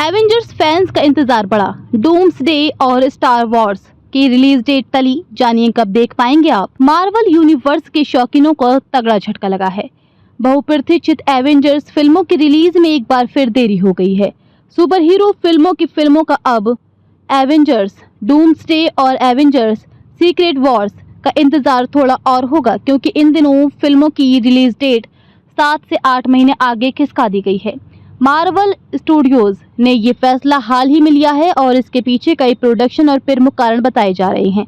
Avengers fans का इंतजार बढ़ा। डूम्सडे और स्टार वॉर्स की रिलीज डेट टली, जानिए कब देख पाएंगे आप। मार्वल यूनिवर्स के शौकीनों को तगड़ा झटका लगा है। बहुप्रतीक्षित एवेंजर्स फिल्मों की रिलीज में एक बार फिर देरी हो गई है। सुपर हीरो फिल्मों का अब एवेंजर्स डूम्सडे और एवेंजर्स सीक्रेट वॉर्स का इंतजार थोड़ा और होगा, क्योंकि इन दिनों फिल्मों की रिलीज डेट 7 से 8 महीने आगे खिसका दी गई है। मार्वल स्टूडियोज ने ये फैसला हाल ही में लिया है और इसके पीछे कई प्रोडक्शन और प्रमुख कारण बताए जा रहे हैं।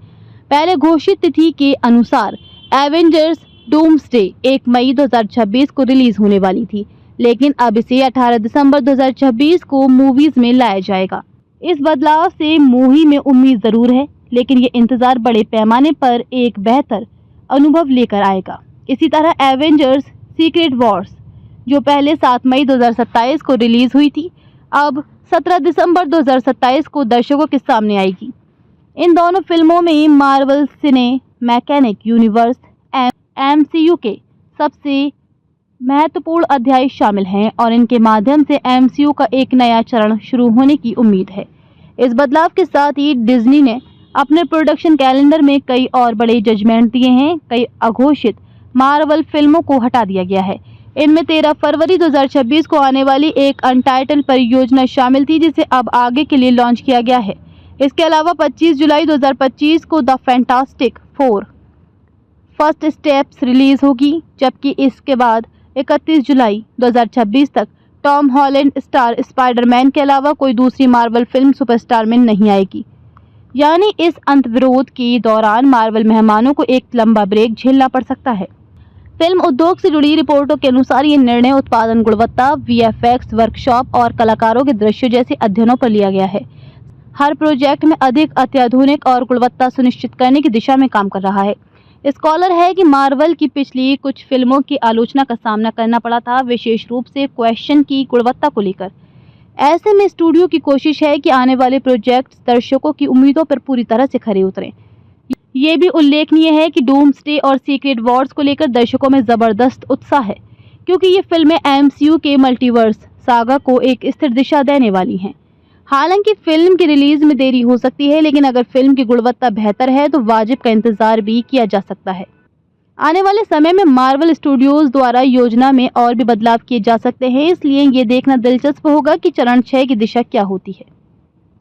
पहले घोषित तिथि के अनुसार एवेंजर्स डूम्सडे 1 मई 2026 को रिलीज होने वाली थी, लेकिन अब इसे 18 दिसंबर 2026 को मूवीज में लाया जाएगा। इस बदलाव से मूवी में उम्मीद जरूर है, लेकिन ये इंतजार बड़े पैमाने पर एक बेहतर अनुभव लेकर आएगा। इसी तरह एवेंजर्स सीक्रेट वॉर्स, जो पहले 7 मई 2027 को रिलीज हुई थी, अब 17 दिसंबर 2027 को दर्शकों के सामने आएगी। इन दोनों फिल्मों में मार्वल सिनेमैटिक यूनिवर्स MCU के सबसे महत्वपूर्ण अध्याय शामिल हैं और इनके माध्यम से MCU का एक नया चरण शुरू होने की उम्मीद है। इस बदलाव के साथ ही डिज्नी ने अपने प्रोडक्शन कैलेंडर में कई और बड़े जजमेंट दिए हैं। कई अघोषित मार्वल फिल्मों को हटा दिया गया है। इनमें 13 फरवरी 2026 को आने वाली एक अनटाइटल परियोजना शामिल थी, जिसे अब आगे के लिए लॉन्च किया गया है। इसके अलावा 25 जुलाई 2025 को the fantastic four first steps release होगी, जबकि इसके बाद 31 जुलाई 2026 तक टॉम हॉलैंड स्टार स्पाइडरमैन के अलावा कोई दूसरी मार्वल फिल्म सुपरस्टार में नहीं आएगी। यानी इस अंतर्विरोध के दौरान मार्वल मेहमानों को एक लंबा ब्रेक झेलना पड़ सकता है। फिल्म उद्योग से जुड़ी रिपोर्टों के अनुसार ये निर्णय उत्पादन गुणवत्ता, VFX वर्कशॉप और कलाकारों के दृश्य जैसे अध्ययनों पर लिया गया है। हर प्रोजेक्ट में अधिक अत्याधुनिक और गुणवत्ता सुनिश्चित करने की दिशा में काम कर रहा है। स्कॉलर है कि मार्वल की पिछली कुछ फिल्मों की आलोचना का सामना करना पड़ा था, विशेष रूप से क्वेश्चन की गुणवत्ता को लेकर। ऐसे में स्टूडियो की कोशिश है कि आने वाले प्रोजेक्ट दर्शकों की उम्मीदों पर पूरी तरह से खरे उतरें। ये भी उल्लेखनीय है कि डूम्सडे और सीक्रेट वॉर्स को लेकर दर्शकों में जबरदस्त उत्साह है, क्योंकि ये फिल्में MCU के मल्टीवर्स सागा को एक स्थिर दिशा देने वाली हैं। हालांकि फिल्म की रिलीज में देरी हो सकती है, लेकिन अगर फिल्म की गुणवत्ता बेहतर है तो वाजिब का इंतजार भी किया जा सकता है। आने वाले समय में मार्वल स्टूडियोज द्वारा योजना में और भी बदलाव किए जा सकते हैं, इसलिए ये देखना दिलचस्प होगा कि चरण 6 की दिशा क्या होती है।